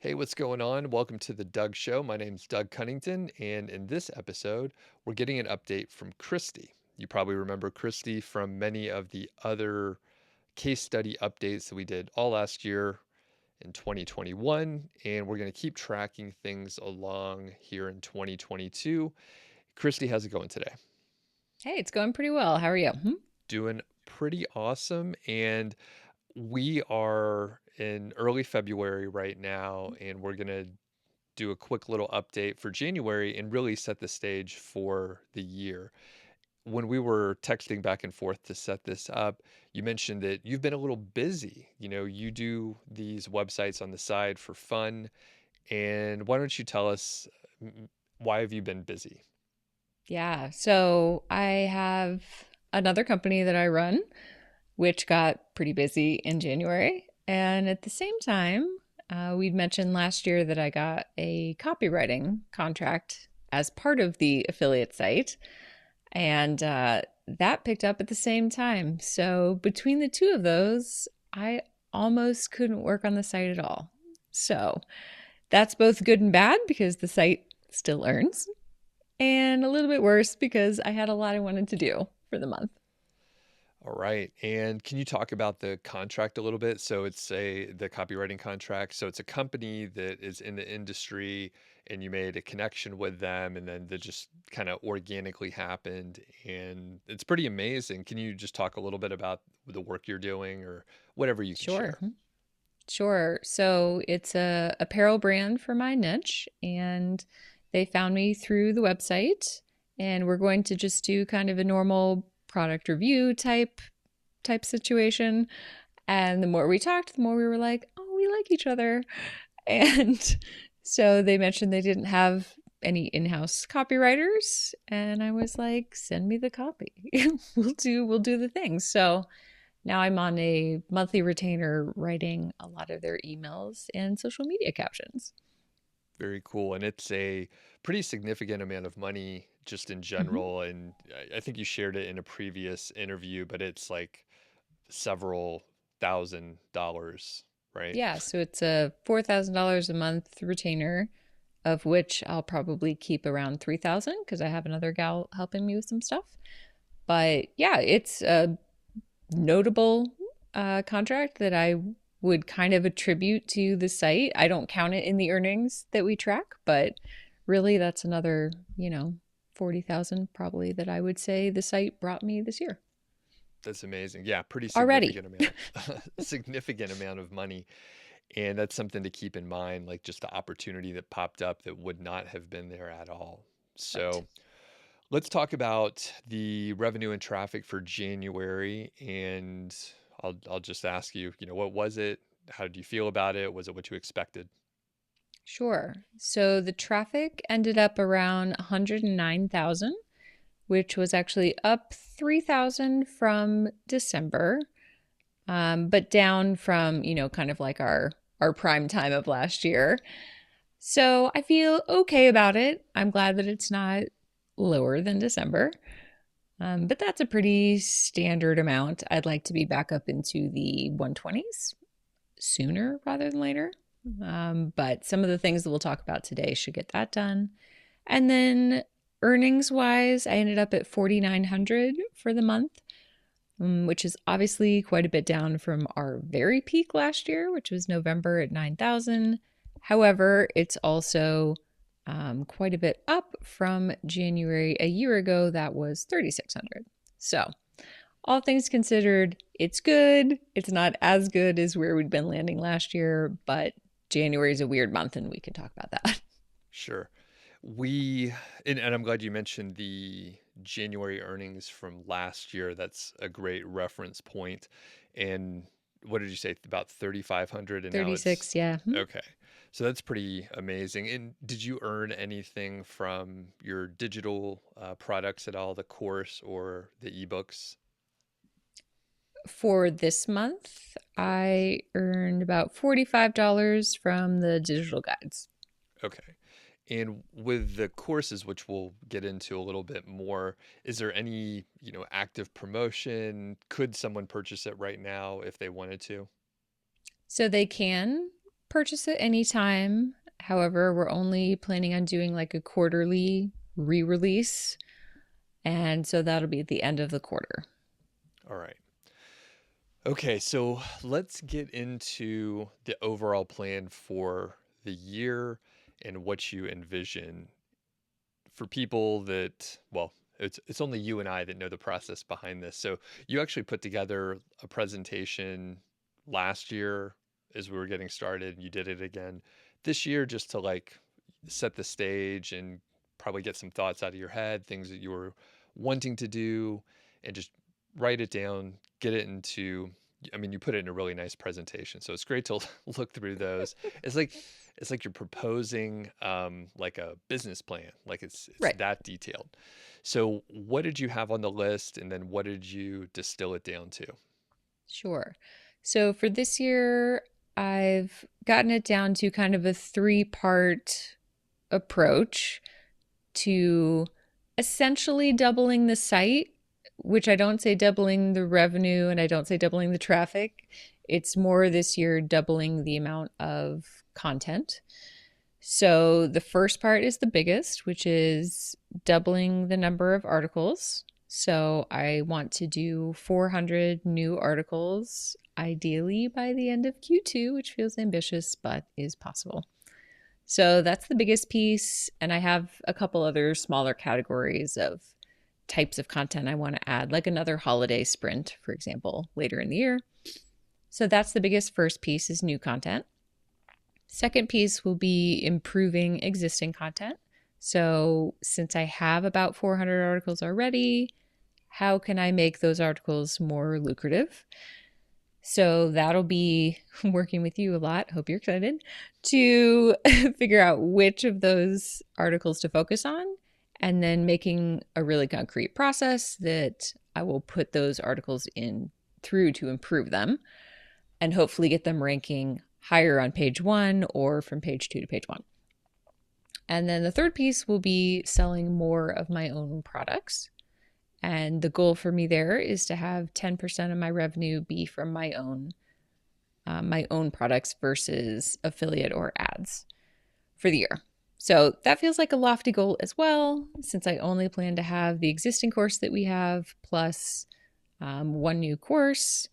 Hey, what's going on? Welcome to the Doug.Show. My name's Doug Cunnington, and in this episode, we're getting an update from Christy. You probably remember Christy from many of the other case study updates that we did all last year in 2021, and we're going to keep tracking things along here in 2022. Christy, how's it going today? Hey, it's going pretty well. How are you? Doing pretty awesome, and we are in early February right now, and we're going to do a quick little update for January and really set the stage for the year. When we were texting back and forth to set this up, you mentioned that you've been a little busy. You do these websites on the side for fun. And why don't you tell us why have you been busy? Yeah. So I have another company that I run, which got pretty busy in January. And at the same time, we'd mentioned last year that I got a copywriting contract as part of the affiliate site. And that picked up at the same time. So between the two of those, I almost couldn't work on the site at all. So that's both good and bad because the site still earns, and a little bit worse because I had a lot I wanted to do for the month. All right. And can you talk about the contract a little bit? So it's the copywriting contract. So it's a company that is in the industry and you made a connection with them and then that just kind of organically happened and it's pretty amazing. Can you just talk a little bit about the work you're doing or whatever you can Sure. share? Sure. So it's a apparel brand for my niche, and they found me through the website, and we're going to just do kind of a normal product review type situation. And the more we talked, the more we were like, "Oh, we like each other." And so they mentioned they didn't have any in-house copywriters, and I was like, "Send me the copy. we'll do the thing." So now I'm on a monthly retainer writing a lot of their emails and social media captions. Very cool. And it's a pretty significant amount of money just in Mhm. general. And I think you shared it in a previous interview, but it's like several $1,000s, right? Yeah, so it's a $4,000 a month retainer, of which I'll probably keep around 3,000 because I have another gal helping me with some stuff. But yeah, it's a notable contract that I would kind of attribute to the site. I don't count it in the earnings that we track, but really that's another, 40,000 probably that I would say the site brought me this year That's amazing. Yeah, pretty already. significant amount, significant amount of money. And that's something to keep in mind, like just the opportunity that popped up that would not have been there at all. Right. So let's talk about the revenue and traffic for January. And I'll just ask you, what was it? How did you feel about it? Was it what you expected? Sure. So the traffic ended up around 109,000, which was actually up 3,000 from December, but down from, kind of like our prime time of last year. So I feel okay about it. I'm glad that it's not lower than December. But that's a pretty standard amount. I'd like to be back up into the 120s sooner rather than later. But some of the things that we'll talk about today should get that done. And then earnings wise, I ended up at 4,900 for the month, which is obviously quite a bit down from our very peak last year, which was November at 9,000. However, it's also quite a bit up from January a year ago, that was 3,600. So, all things considered, it's good. It's not as good as where we'd been landing last year, but January is a weird month and we can talk about that. Sure. We, and I'm glad you mentioned the January earnings from last year. That's a great reference point. And what did you say? About 3,500, and now it's 36, yeah. okay. So that's pretty amazing. And did you earn anything from your digital products at all, the course or the ebooks? For this month, I earned about $45 from the digital guides. Okay. And with the courses, which we'll get into a little bit more, is there any, active promotion? Could someone purchase it right now if they wanted to? So they can purchase it anytime. However, we're only planning on doing like a quarterly re-release. And so that'll be at the end of the quarter. All right. Okay, so let's get into the overall plan for the year and what you envision for people that, well, it's only you and I that know the process behind this. So you actually put together a presentation last year as we were getting started. You did it again this year just to like set the stage and probably get some thoughts out of your head, things that you were wanting to do, and just write it down, get it into. I mean, you put it in a really nice presentation, so it's great to look through those. It's like it's like you're proposing like a business plan, like it's Right. that detailed. So, what did you have on the list, and then what did you distill it down to? Sure. So for this year, I've gotten it down to kind of a three-part approach to essentially doubling the site, which I don't say doubling the revenue and I don't say doubling the traffic. It's more this year doubling the amount of content. So the first part is the biggest, which is doubling the number of articles. So I want to do 400 new articles, ideally by the end of Q2, which feels ambitious, but is possible. So that's the biggest piece. And I have a couple other smaller categories of types of content I want to add, like another holiday sprint, for example, later in the year. So that's the biggest first piece is new content. Second piece will be improving existing content. So since I have about 400 articles already, how can I make those articles more lucrative? So that'll be working with you a lot. Hope you're excited to figure out which of those articles to focus on and then making a really concrete process that I will put those articles in through to improve them and hopefully get them ranking higher on page 1 or from page 2 to page 1. And then the third piece will be selling more of my own products. And the goal for me there is to have 10% of my revenue be from my own products versus affiliate or ads for the year. So that feels like a lofty goal as well, since I only plan to have the existing course that we have plus one new course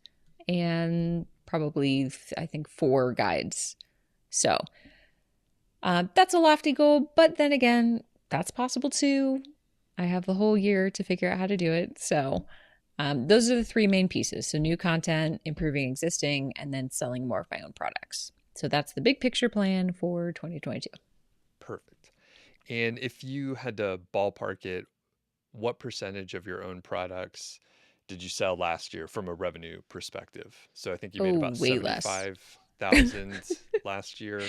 and probably, I think, 4 guides. So that's a lofty goal, but then again, that's possible too. I have the whole year to figure out how to do it. So those are the 3 main pieces. So new content, improving existing, and then selling more of my own products. So that's the big picture plan for 2022. Perfect. And if you had to ballpark it, what percentage of your own products did you sell last year from a revenue perspective? So I think you made Oh, about way less. 75,000 last year.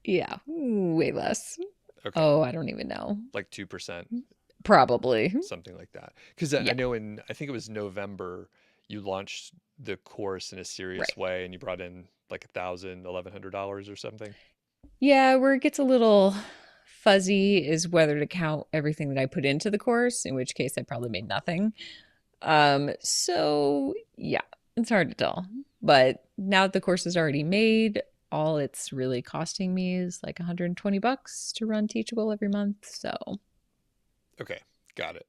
Yeah, way less. Okay. Oh, I don't even know. Like 2%, Probably. something like that. Because I Yeah, know I think it was November, you launched the course in a serious right. way and you brought in like $1,000, $1,100 or something. Yeah, where it gets a little fuzzy is whether to count everything that I put into the course, in which case I probably made nothing. So yeah, it's hard to tell. But now that the course is already made, all it's really costing me is like $120 to run Teachable every month. So Okay, got it.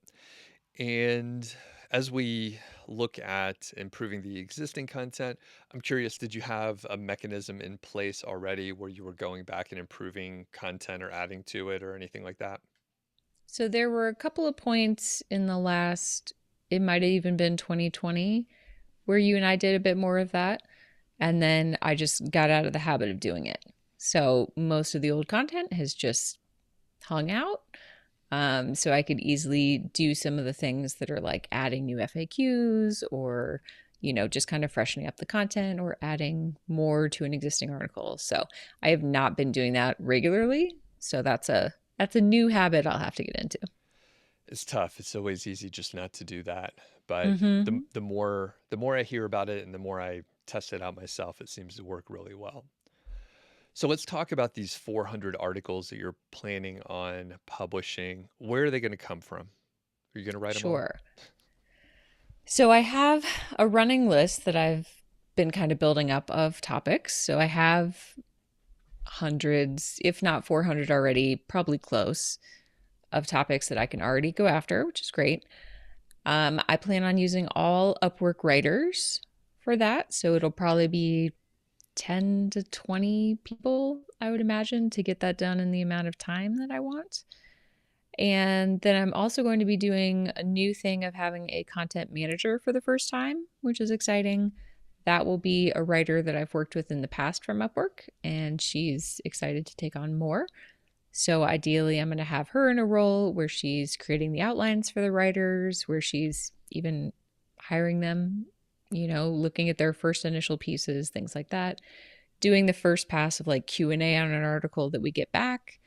And as we look at improving the existing content, I'm curious, did you have a mechanism in place already where you were going back and improving content or adding to it or anything like that? so there were a couple of points in the last, it might have even been 2020, where you and I did a bit more of that. And then I just got out of the habit of doing it. So most of the old content has just hung out. So I could easily do some of the things that are like adding new FAQs or, just kind of freshening up the content or adding more to an existing article. So I have not been doing that regularly. So that's a new habit I'll have to get into. It's tough. It's always easy just not to do that. But the Mm-hmm. the more the more I hear about it and the more I test it out myself, it seems to work really well. So let's talk about these 400 articles that you're planning on publishing. Where are they going to come from? Are you going to write them all? Sure. So I have a running list that I've been kind of building up of topics. So I have hundreds, if not 400 already, probably close, of topics that I can already go after, which is great. I plan on using all Upwork writers for that. So it'll probably be 10 to 20 people, I would imagine, to get that done in the amount of time that I want. And then I'm also going to be doing a new thing of having a content manager for the first time, which is exciting. That will be a writer that I've worked with in the past from Upwork, and she's excited to take on more. So ideally, I'm going to have her in a role where she's creating the outlines for the writers, where she's even hiring them, looking at their first initial pieces, things like that, doing the first pass of like Q&A on an article that we get back,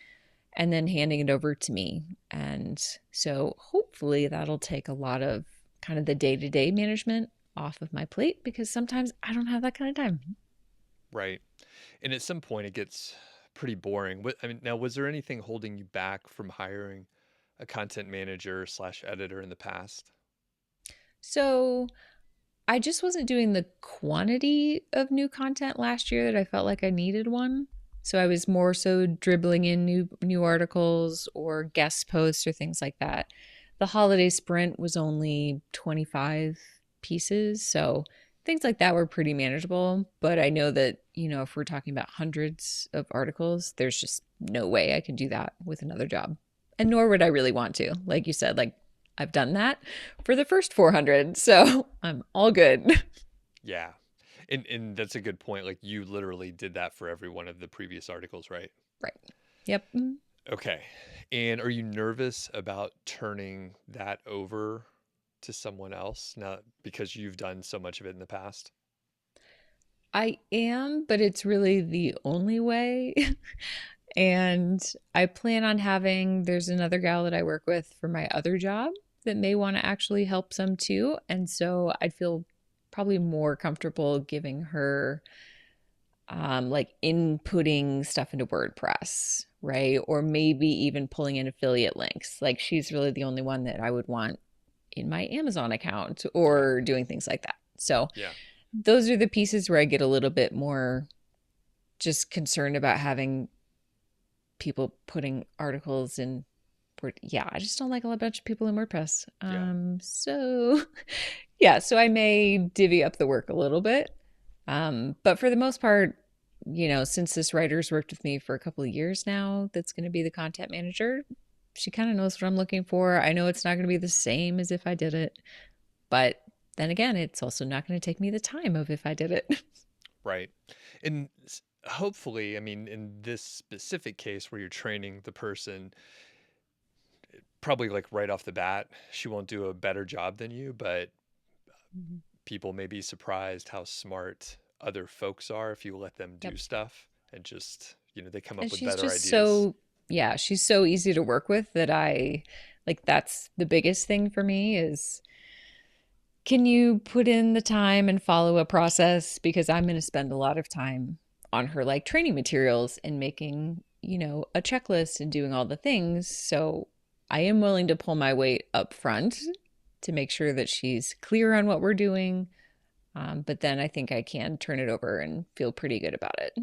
and then handing it over to me. And so hopefully that'll take a lot of kind of the day-to-day management off of my plate, because sometimes I don't have that kind of time. Right. And at some point it gets pretty boring. I mean, now, was there anything holding you back from hiring a content manager slash editor in the past? So I just wasn't doing the quantity of new content last year that I felt like I needed one. So I was more so dribbling in new articles or guest posts or things like that. The holiday sprint was only 25 pieces, so things like that were pretty manageable, but I know that, if we're talking about hundreds of articles, there's just no way I can do that with another job. And nor would I really want to. Like you said, like I've done that for the first 400, so I'm all good. Yeah. And that's a good point. Like, you literally did that for every one of the previous articles, right? Right. Yep. Okay. And are you nervous about turning that over to someone else now because you've done so much of it in the past? I am, but it's really the only way. And I plan on there's another gal that I work with for my other job that may want to actually help some too. And so I'd feel probably more comfortable giving her like inputting stuff into WordPress, right? Or maybe even pulling in affiliate links. Like she's really the only one that I would want in my Amazon account Yeah. or doing things like that. So Yeah. those are the pieces where I get a little bit more just concerned about having people putting articles in Word. Yeah, I just don't like a bunch of people in WordPress. Yeah. So yeah, so I may divvy up the work a little bit. But for the most part, since this writer's worked with me for a couple of years now, that's going to be the content manager. She kind of knows what I'm looking for. I know it's not going to be the same as if I did it, but then again, it's also not going to take me the time of if I did it. Right. And hopefully, I mean, in this specific case where you're training the person, probably like right off the bat, she won't do a better job than you, but people may be surprised how smart other folks are if you let them do Yep. stuff and just, they come up And with she's better just ideas. yeah, she's so easy to work with that that's the biggest thing for me is, can you put in the time and follow a process? Because I'm going to spend a lot of time on her like training materials and making, a checklist and doing all the things. So I am willing to pull my weight up front to make sure that she's clear on what we're doing. But then I think I can turn it over and feel pretty good about it.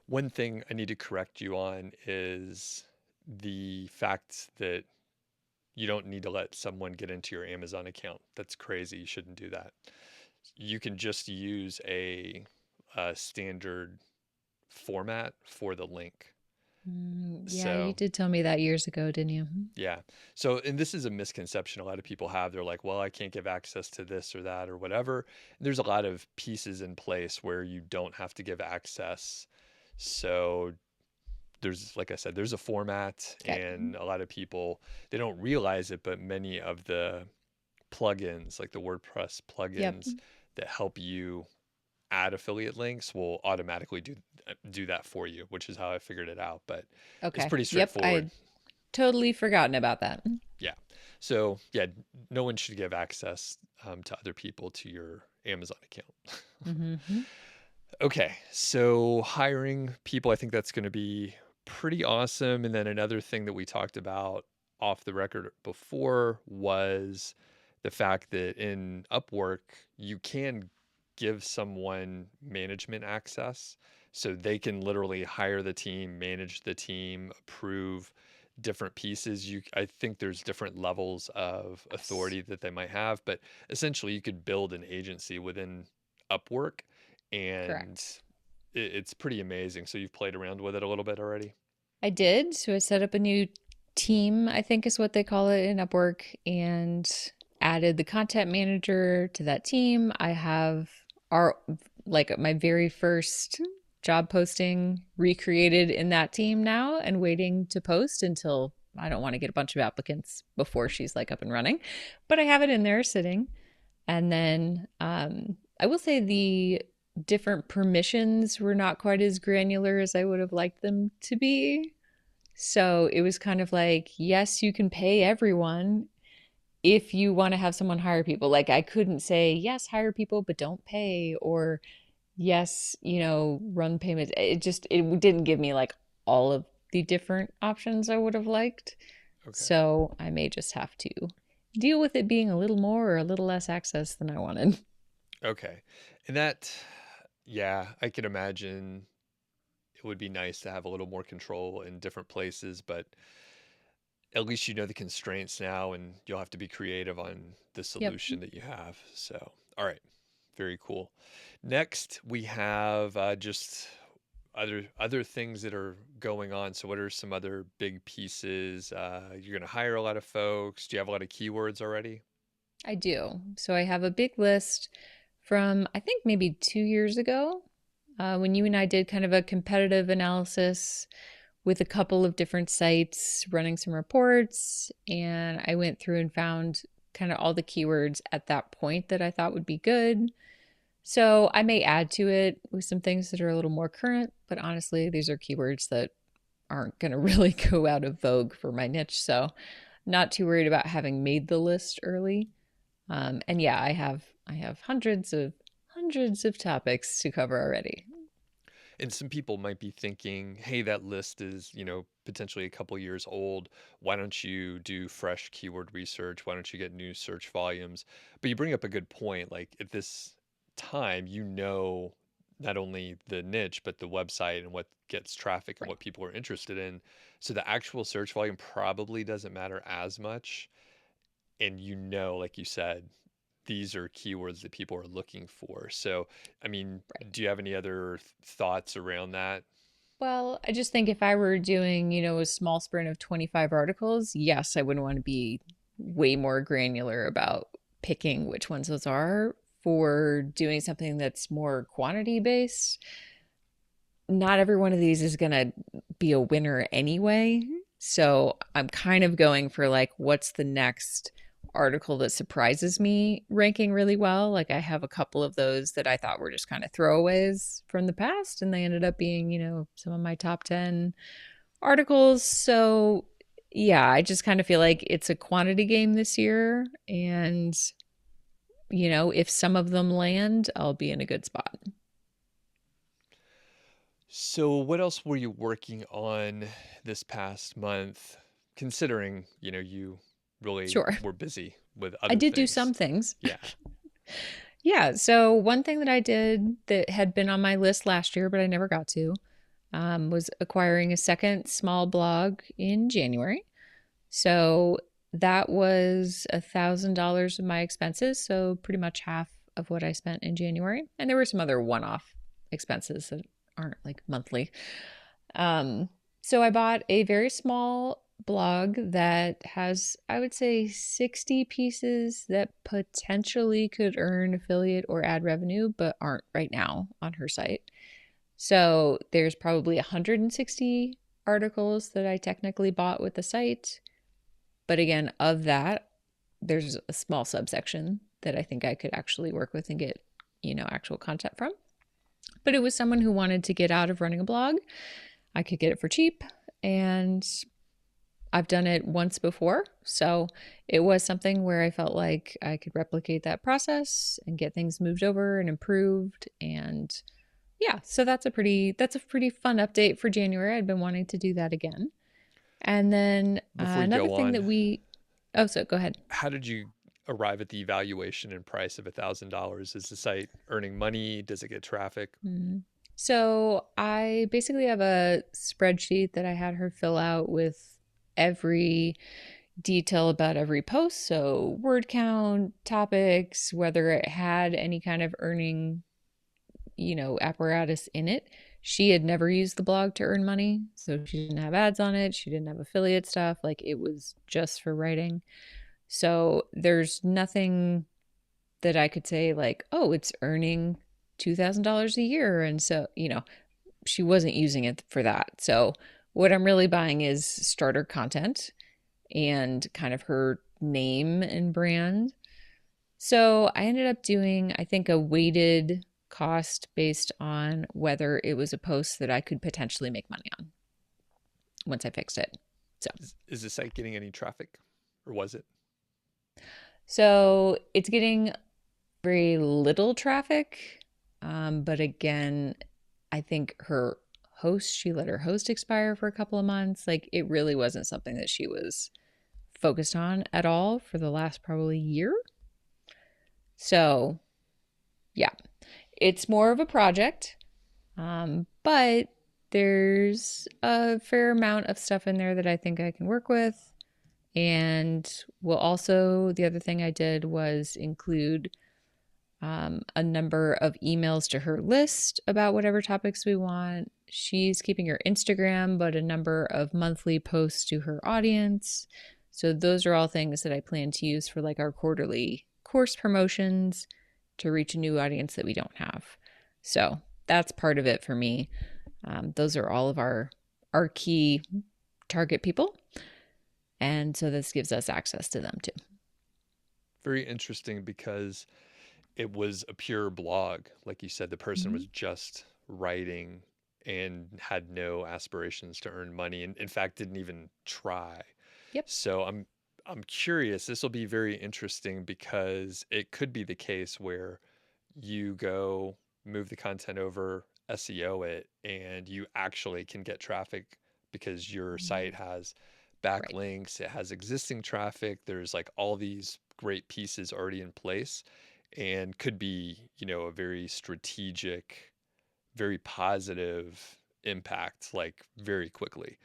One thing I need to correct you on is the fact that you don't need to let someone get into your Amazon account. That's crazy. You shouldn't do that. You can just use a standard format for the link. Yeah, you So, did tell me that years ago, didn't you? yeah. So, and this is a misconception a lot of people have. They're like, well, I can't give access to this or that or whatever. There's a lot of pieces in place where you don't have to give access. So, like I said, there's a format, Okay. and a lot of people, they don't realize it, but many of the plugins, like the WordPress Yep. plugins that help you add affiliate links, will automatically do that for you, which is how I figured it out. But it's Okay. pretty Yep. straightforward. I'd totally forgotten about that. Yeah. So yeah, no one should give access to other people to your Amazon account. Mm-hmm. Okay, so hiring people, I think that's going to be pretty awesome. And then another thing that we talked about off the record before was the fact that in Upwork, you can give someone management access. So they can literally hire the team, manage the team, approve different pieces. I think there's different levels of Yes. authority that they might have, but essentially you could build an agency within Upwork, and Correct. it's pretty amazing. So you've played around with it a little bit already? I did. So I set up a new team, I think is what they call it in Upwork, and added the content manager to that team. I have our like my very first job posting recreated in that team now and waiting to post until I don't want to get a bunch of applicants before she's like up and running. But I have it in there sitting. And then I will say the different permissions were not quite as granular as I would have liked them to be. So it was kind of like, yes, you can pay everyone if you want to have someone hire people. Like I couldn't say, yes, hire people, but don't pay, or yes, run payments. It didn't give me like all of the different options I would have liked. Okay. So I may just have to deal with it being a little more or a little less access than I wanted. Okay. And that, yeah, I can imagine it would be nice to have a little more control in different places, but at least you know the constraints now and you'll have to be creative on the Yep. solution that you have. So, all right. Very cool. Next, we have just other things that are going on. So, what are some other big pieces? You're going to hire a lot of folks. Do you have a lot of keywords already? I do. So I have a big list from, I think, maybe 2 years ago, when you and I did kind of a competitive analysis with a couple of different sites, running some reports. And I went through and found kind of all the keywords at that point that I thought would be good. So I may add to it with some things that are a little more current, but honestly, these are keywords that aren't going to really go out of vogue for my niche. So not too worried about having made the list early. And yeah, I have hundreds of topics to cover already. And some people might be thinking, hey, that list is, potentially a couple years old. Why don't you do fresh keyword research? Why don't you get new search volumes? But you bring up a good point. Like at this time, not only the niche, but the website and what gets traffic and Right. what people are interested in. So the actual search volume probably doesn't matter as much. And like you said, these are keywords that people are looking for. So, I mean, Right. do you have any other thoughts around that? Well, I just think if I were doing, a small sprint of 25 articles, yes, I wouldn't want to be way more granular about picking which ones those are. For doing something that's more quantity based, not every one of these is going to be a winner anyway. So I'm kind of going for like, what's the next article that surprises me ranking really well? Like, I have a couple of those that I thought were just kind of throwaways from the past, and they ended up being, some of my top 10 articles. So, yeah, I just kind of feel like it's a quantity game this year. And, if some of them land, I'll be in a good spot. So, what else were you working on this past month, considering, you really Sure. were busy with I other did do things? some things. Yeah. Yeah. So one thing that I did that had been on my list last year, but I never got to, was acquiring a second small blog in January. So that was $1,000 of my expenses. So pretty much half of what I spent in January. And there were some other one-off expenses that aren't like monthly. Um, so I bought a very small blog that has, I would say, 60 pieces that potentially could earn affiliate or ad revenue, but aren't right now on her site. So there's probably 160 articles that I technically bought with the site. But again, of that, there's a small subsection that I think I could actually work with and get, actual content from. But it was someone who wanted to get out of running a blog. I could get it for cheap, and I've done it once before. So it was something where I felt like I could replicate that process and get things moved over and improved. And yeah, so that's a pretty fun update for January. I'd been wanting to do that again. And then Before you another go thing on, that we oh, so go ahead. how did you arrive at the evaluation and price of $1,000? Is the site earning money? Does it get traffic? Mm. So I basically have a spreadsheet that I had her fill out with every detail about every post. So word count, topics, whether it had any kind of earning, apparatus in it. She had never used the blog to earn money. So she didn't have ads on it. She didn't have affiliate stuff. Like it was just for writing. So there's nothing that I could say, like, oh, it's earning $2,000 a year. And so, she wasn't using it for that. So what I'm really buying is starter content and kind of her name and brand. So I ended up doing, I think, a weighted cost based on whether it was a post that I could potentially make money on once I fixed it. So, Is the site getting any traffic, or was it? so it's getting very little traffic. But again, I think she let her host expire for a couple of months. Like it really wasn't something that she was focused on at all for the last probably year. So, yeah, it's more of a project, but there's a fair amount of stuff in there that I think I can work with. And the other thing I did was include a number of emails to her list about whatever topics we want. She's keeping her Instagram, but a number of monthly posts to her audience. So those are all things that I plan to use for like our quarterly course promotions to reach a new audience that we don't have. So that's part of it for me. Those are all of our key target people. And so this gives us access to them too. Very interesting because it was a pure blog. Like you said, the person Mm-hmm. was just writing and had no aspirations to earn money, and in fact didn't even try. Yep. So I'm curious. This will be very interesting because it could be the case where you go move the content over, SEO it, and you actually can get traffic because your site has Right. backlinks, it has existing traffic, there's like all these great pieces already in place, and could be, a very strategic, very positive impact, like very quickly.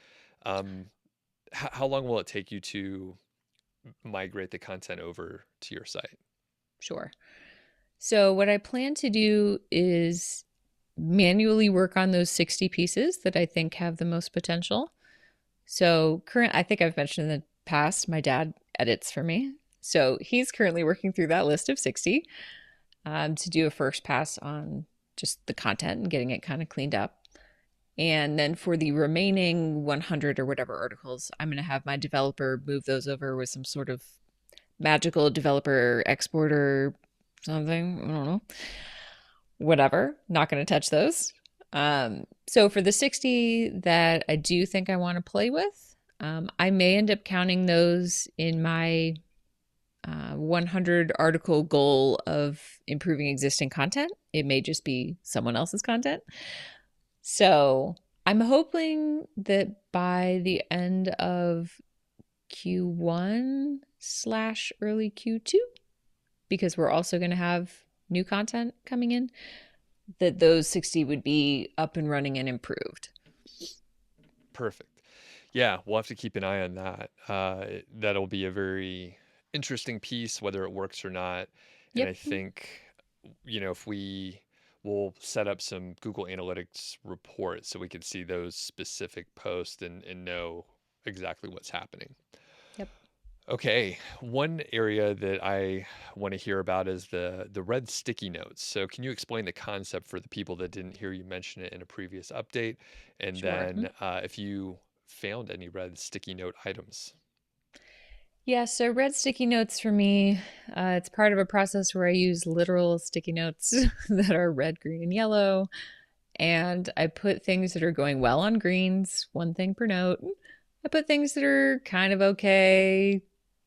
Um, how long will it take you to migrate the content over to your site? Sure. So, what I plan to do is manually work on those 60 pieces that I think have the most potential. So, I think I've mentioned in the past, my dad edits for me. So, he's currently working through that list of 60 to do a first pass on just the content and getting it kind of cleaned up. And then for the remaining 100 or whatever articles, I'm going to have my developer move those over with some sort of magical developer exporter something. I don't know. Whatever. Not going to touch those. So for the 60 that I do think I want to play with, I may end up counting those in my 100 article goal of improving existing content. It may just be someone else's content. So I'm hoping that by the end of Q1 slash early Q2, because we're also going to have new content coming in, that those 60 would be up and running and improved. Perfect. Yeah, we'll have to keep an eye on that. That'll be a very interesting piece, whether it works or not. And I Yep. think, if we will set up some Google Analytics reports so we can see those specific posts and know exactly what's happening. Yep. Okay, one area that I want to hear about is the red sticky notes. So can you explain the concept for the people that didn't hear you mention it in a previous update? And Sure. then if you found any red sticky note items. Yeah, so red sticky notes for me, it's part of a process where I use literal sticky notes that are red, green, and yellow. And I put things that are going well on greens, one thing per note. I put things that are kind of okay,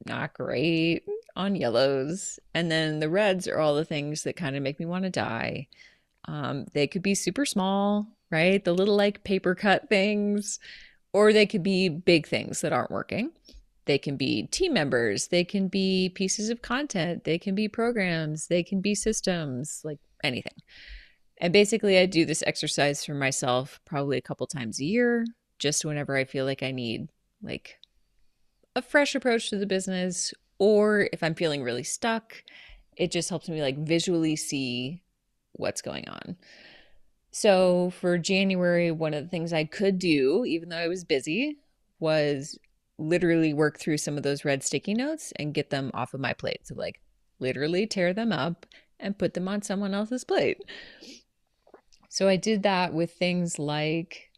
not great, on yellows. And then the reds are all the things that kind of make me want to die. They could be super small, right? The little like paper cut things, or they could be big things that aren't working. They can be team members, they can be pieces of content, they can be programs, they can be systems, like anything. And basically, I do this exercise for myself probably a couple times a year, just whenever I feel like I need like a fresh approach to the business, or if I'm feeling really stuck, it just helps me like visually see what's going on. So for January, one of the things I could do, even though I was busy, was literally work through some of those red sticky notes and get them off of my plate. So, like, literally tear them up and put them on someone else's plate. So I did that with things like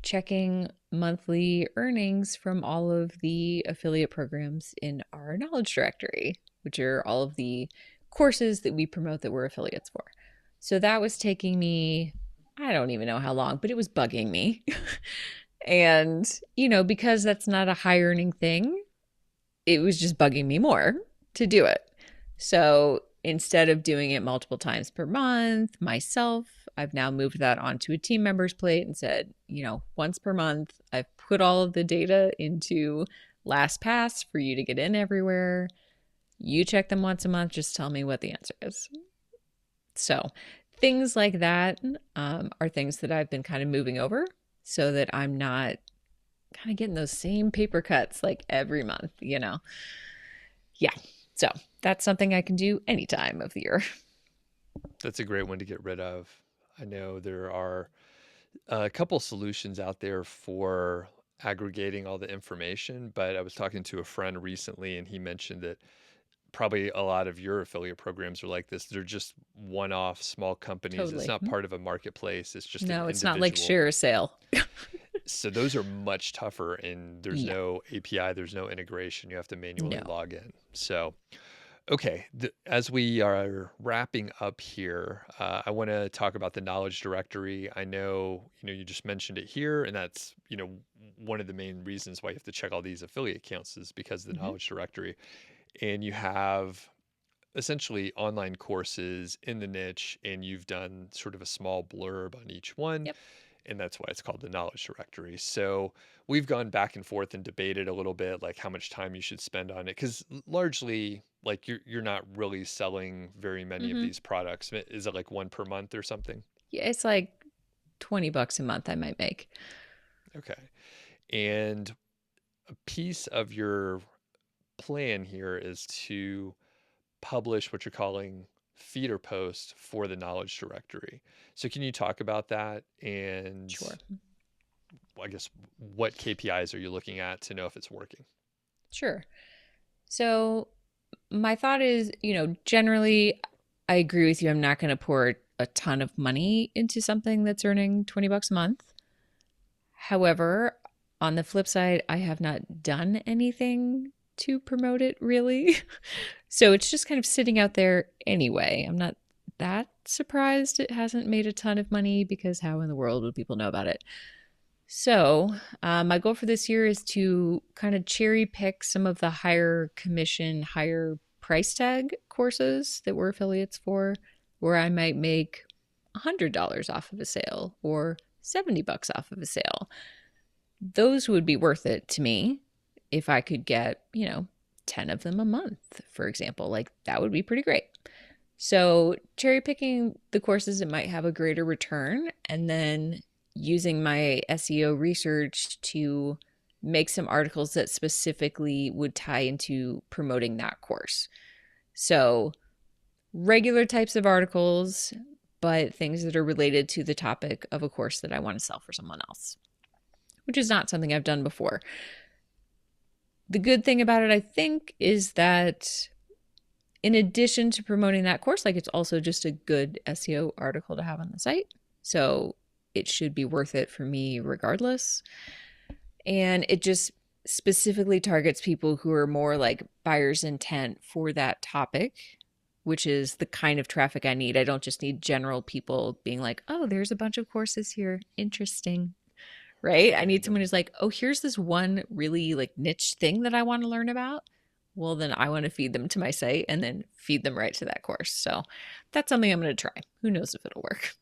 checking monthly earnings from all of the affiliate programs in our knowledge directory, which are all of the courses that we promote that we're affiliates for. So that was taking me, I don't even know how long, but it was bugging me. And, because that's not a high earning thing, it was just bugging me more to do it. So instead of doing it multiple times per month myself, I've now moved that onto a team member's plate and said, once per month, I've put all of the data into LastPass for you to get in everywhere. You check them once a month, just tell me what the answer is. So things like that are things that I've been kind of moving over so that I'm not kind of getting those same paper cuts like every month. Yeah. So that's something I can do any time of the year. That's a great one to get rid of. I know there are a couple solutions out there for aggregating all the information, but I was talking to a friend recently and he mentioned that probably a lot of your affiliate programs are like this. They're just one-off small companies. It's Totally. not part of a marketplace. It's just an No, it's not like individual. share a sale. So those are much tougher and there's Yeah. no API, there's no integration. You have to manually No. log in. So, okay, as we are wrapping up here, I want to talk about the knowledge directory. I know, you just mentioned it here, and that's, one of the main reasons why you have to check all these affiliate accounts is because of the Mm-hmm. knowledge directory. And you have essentially online courses in the niche, and you've done sort of a small blurb on each one, Yep. and that's why it's called the knowledge directory. So we've gone back and forth and debated a little bit like how much time you should spend on it, because largely like you're not really selling very many of Mm-hmm. these products. Is it like one per month or something? Yeah, it's like $20 a month I might make. Okay. And a piece of your plan here is to publish what you're calling feeder posts for the knowledge directory. So can you talk about that, and Sure. I guess what KPIs are you looking at to know if it's working? Sure. So my thought is, generally I agree with you. I'm not going to pour a ton of money into something that's earning $20 a month. However, on the flip side, I have not done anything to promote it really. So it's just kind of sitting out there anyway. I'm not that surprised it hasn't made a ton of money because how in the world would people know about it? So, my goal for this year is to kind of cherry pick some of the higher commission, higher price tag courses that we're affiliates for, where I might make $100 off of a sale or $70 off of a sale. Those would be worth it to me if I could get, 10 of them a month, for example. Like that would be pretty great. So, cherry picking the courses that might have a greater return and then using my SEO research to make some articles that specifically would tie into promoting that course. So, regular types of articles, but things that are related to the topic of a course that I want to sell for someone else, which is not something I've done before. The good thing about it, I think, is that in addition to promoting that course, like it's also just a good SEO article to have on the site. So it should be worth it for me regardless. And it just specifically targets people who are more like buyer's intent for that topic, which is the kind of traffic I need. I don't just need general people being like, oh, there's a bunch of courses here. Interesting. Right? I need someone who's like, oh, here's this one really like niche thing that I want to learn about. Well, then I want to feed them to my site and then feed them right to that course. So that's something I'm going to try. Who knows if it'll work?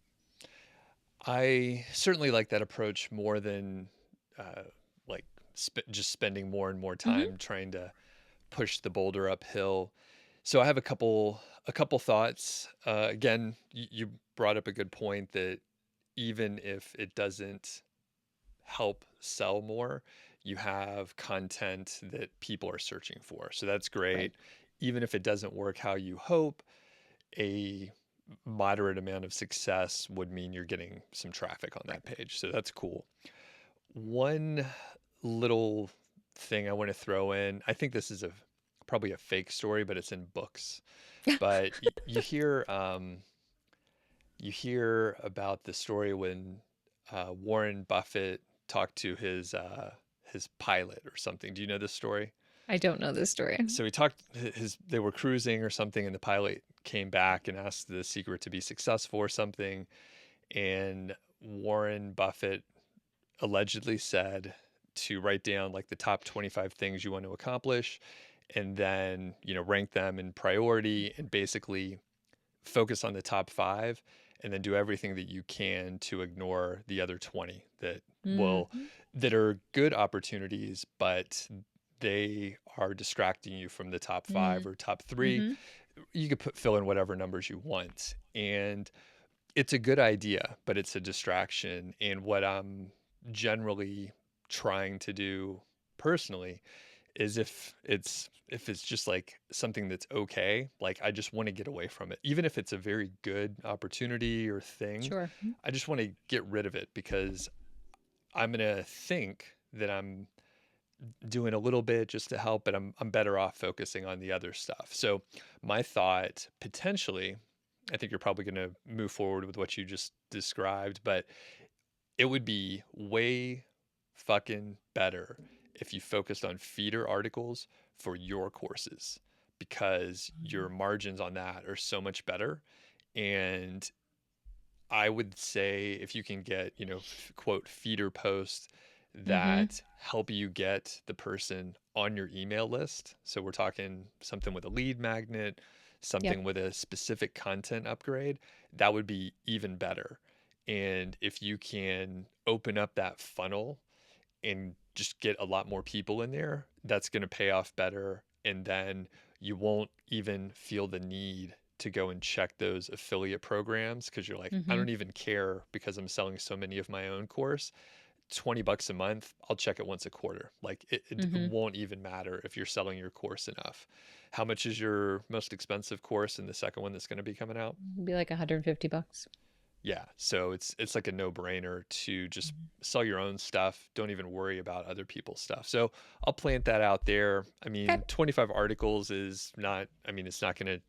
I certainly like that approach more than uh, like just spending more and more Mm-hmm. time trying to push the boulder uphill. So I have a couple thoughts. Again, you brought up a good point that even if it doesn't help sell more, you have content that people are searching for. So that's Right. great. Even if it doesn't work how you hope, a moderate amount of success would mean you're getting some traffic on Right. that page. So that's cool. One little thing I want to throw in, I think this is a probably a fake story, but it's in books. But you hear about the story when Warren Buffett talked to his pilot or something. Do you know this story? I don't know this story. So he talked his they were cruising or something, and the pilot came back and asked the secret to be successful or something. And Warren Buffett allegedly said to write down like the top 25 things you want to accomplish, and then rank them in priority, and basically focus on the top five, and then do everything that you can to ignore the other 20 Hmm. that are good opportunities, but they are distracting you from the top five or top three. Mm-hmm. You could fill in whatever numbers you want. And it's a good idea, but it's a distraction. And what I'm generally trying to do personally is if it's just like something that's okay, like I just want to get away from it. Even if it's a very good opportunity or thing, Sure. I just want to get rid of it because I'm going to think that I'm doing a little bit just to help, but I'm better off focusing on the other stuff. So my thought potentially, I think you're probably going to move forward with what you just described, but it would be way fucking better if you focused on feeder articles for your courses, because your margins on that are so much better. And I would say if you can get, quote, feeder posts Mm-hmm. that help you get the person on your email list. So we're talking something with a lead magnet, Yep. something with a specific content upgrade, that would be even better. And if you can open up that funnel and just get a lot more people in there, that's going to pay off better. And then you won't even feel the need to go and check those affiliate programs because you're like, I Mm-hmm. don't even care because I'm selling so many of my own course. $20 a month, I'll check it once a quarter. Like it Mm-hmm. won't even matter if you're selling your course enough. How much is your most expensive course and the second one that's going to be coming out? It'd be like $150. Yeah, so it's like a no-brainer to just sell your own stuff. Don't even worry about other people's stuff. So I'll plant that out there. I Okay. mean, 25 articles is not, I mean, it's not going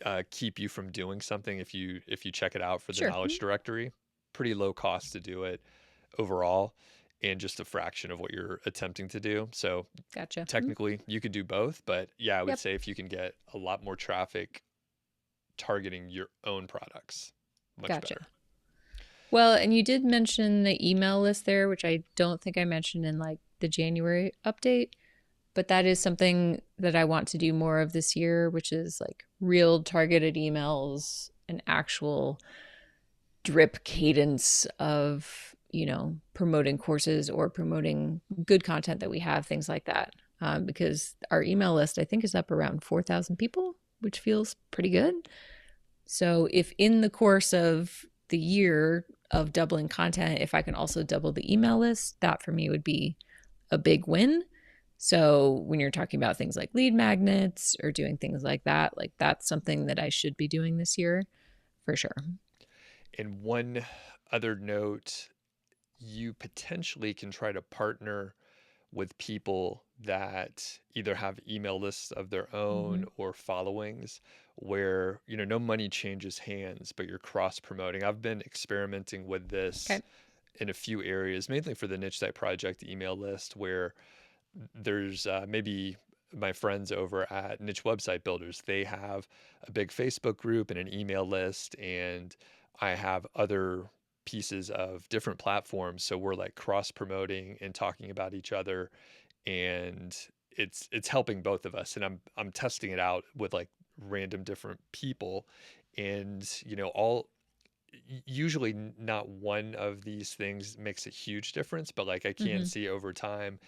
to keep you from doing something if you check it out for the Sure. knowledge directory. Pretty low cost to do it overall, and just a fraction of what you're attempting to do. So Gotcha. technically you could do both, but yeah, I would Yep. say if you can get a lot more traffic targeting your own products, much Gotcha. better. Well, and you did mention the email list there, which I don't think I mentioned in like the January update, but that is something that I want to do more of this year, which is like real targeted emails, an actual drip cadence of, promoting courses or promoting good content that we have, things like that. Because our email list, I think, is up around 4,000 people, which feels pretty good. So, if in the course of the year of doubling content, if I can also double the email list, that for me would be a big win. So, when you're talking about things like lead magnets or doing things like that's something that I should be doing this year for sure. And one other note, you potentially can try to partner with people that either have email lists of their own Mm-hmm. or followings where, no money changes hands, but you're cross promoting. I've been experimenting with this Okay. in a few areas, mainly for the Niche Site Project email list, where there's maybe my friends over at Niche Website Builders, they have a big Facebook group and an email list, and I have other pieces of different platforms. So we're like cross promoting and talking about each other, and it's helping both of us. And I'm testing it out with like random different people, and all usually not one of these things makes a huge difference, but like I can Mm-hmm. see over time,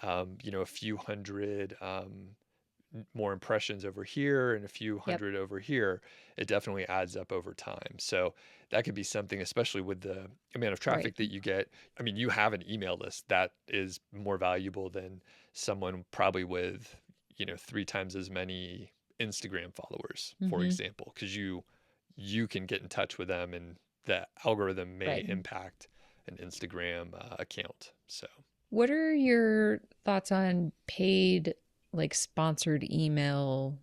a few hundred more impressions over here and a few Yep. hundred over here, it definitely adds up over time. So that could be something, especially with the amount of Right. traffic that you get. I mean, you have an email list that is more valuable than someone probably with, 3 times as many Instagram followers, for Mm-hmm. example, because you can get in touch with them and the algorithm may Right. impact an Instagram account. So What are your thoughts on paid, like sponsored email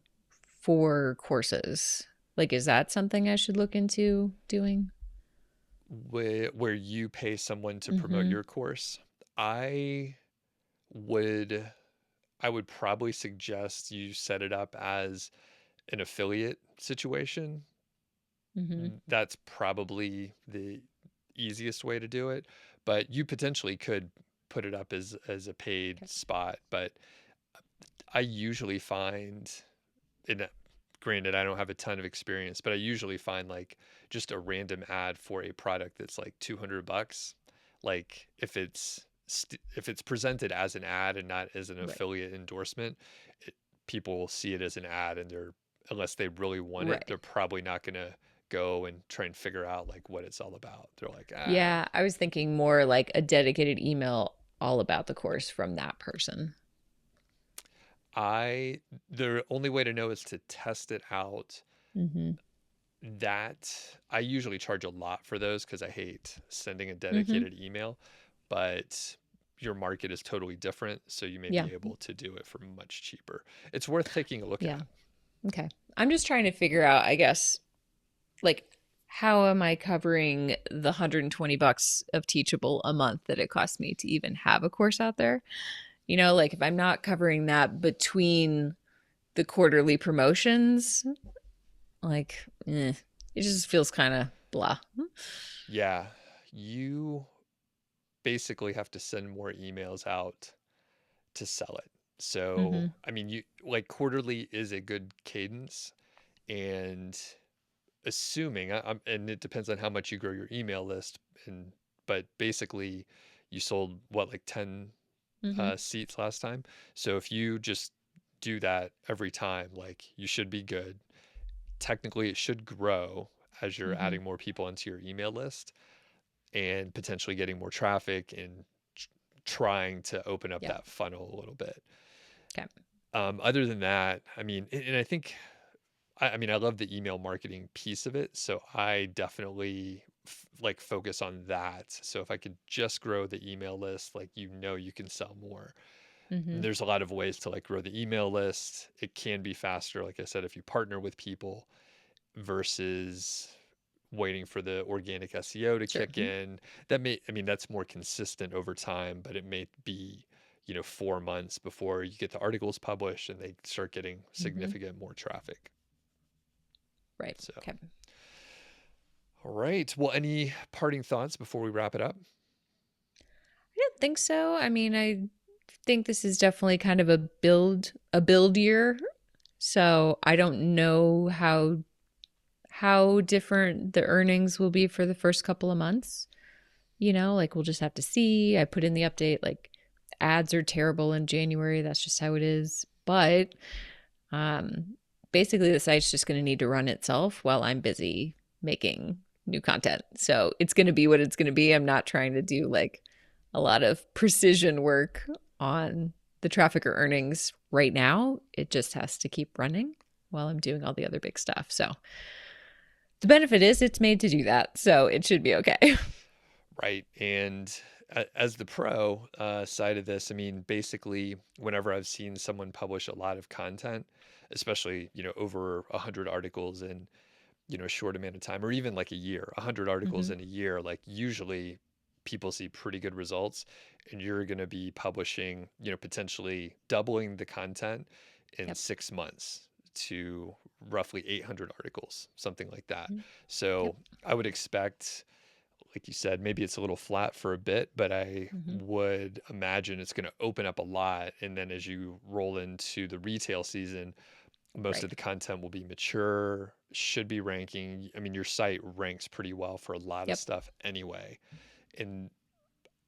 for courses? Like, is that something I should look into doing? where you pay someone to promote Mm-hmm. your course, I would I would probably suggest you set it up as an affiliate situation. Mm-hmm. That's probably the easiest way to do it, but you potentially could put it up as a paid Okay. spot. But I usually find, and granted, I don't have a ton of experience, but I usually find like just a random ad for a product that's like $200. Like if it's presented as an ad and not as an Right. affiliate endorsement, it, people will see it as an ad, and they're, unless they really want it, Right. they're probably not going to go and try and figure out like what it's all about. They're like, ah. Yeah, I was thinking more like a dedicated email all about the course from that person. I The only way to know is to test it out. Mm-hmm. That I usually charge a lot for those because I hate sending a Mm-hmm. dedicated email, but your market is totally different, so you may Yeah. be able to do it for much cheaper. It's worth taking a look Yeah. at. Okay. I'm just trying to figure out, I guess, like how am I covering the $120 of Teachable a month that it costs me to even have a course out there? Like if I'm not covering that between the quarterly promotions, like it just feels kind of blah. Yeah, you basically have to send more emails out to sell it. So, Mm-hmm. I mean, you like quarterly is a good cadence, and assuming, and it depends on how much you grow your email list, and but basically, you sold what, like 10 Mm-hmm. seats last time. So if you just do that every time, like you should be good. Technically, it should grow as you're Mm-hmm. adding more people into your email list and potentially getting more traffic and trying to open up Yep. that funnel a little bit. Okay. Other than that, I mean, and I think, I mean, I love the email marketing piece of it. So I definitely like focus on that. So if I could just grow the email list, like, you can sell more. Mm-hmm. There's a lot of ways to like grow the email list. It can be faster, like I said, if you partner with people versus waiting for the organic SEO to Sure. kick in. That may, I mean, that's more consistent over time, but it may be, 4 months before you get the articles published and they start getting Mm-hmm. significant more traffic. Right. So, Okay. all right. Well, any parting thoughts before we wrap it up? I don't think so. I mean, I think this is definitely kind of a build year. So I don't know how different the earnings will be for the first couple of months. Like we'll just have to see. I put in the update like ads are terrible in January. That's just how it is. But um basically the site's just going to need to run itself while I'm busy making new content. So it's going to be what it's going to be. I'm not trying to do like a lot of precision work on the traffic or earnings right now. It just has to keep running while I'm doing all the other big stuff. So the benefit is it's made to do that. So it should be okay. Right. And as the pro side of this, I mean, basically, whenever I've seen someone publish a lot of content, especially, over 100 articles in, a short amount of time, or even like a year, 100 articles Mm-hmm. in a year, like usually people see pretty good results, and you're going to be publishing, potentially doubling the content in Yep. 6 months to roughly 800 articles, something like that. Mm-hmm. Yep. So I would expect, like you said, maybe it's a little flat for a bit, but I Mm-hmm. would imagine it's going to open up a lot. And then as you roll into the retail season, most of Right. the content will be mature, should be ranking. I mean, your site ranks pretty well for a lot of Yep. stuff anyway. And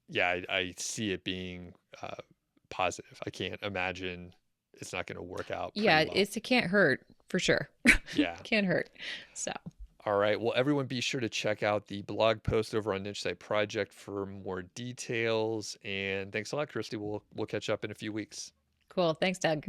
yeah, I see it being positive. I can't imagine. it's not going to work out pretty Yeah, well. it can't hurt for sure. Yeah. Can't hurt. So, All right. Well, everyone be sure to check out the blog post over on Niche Site Project for more details. And thanks a lot, Christy. We'll catch up in a few weeks. cool. Thanks, Doug.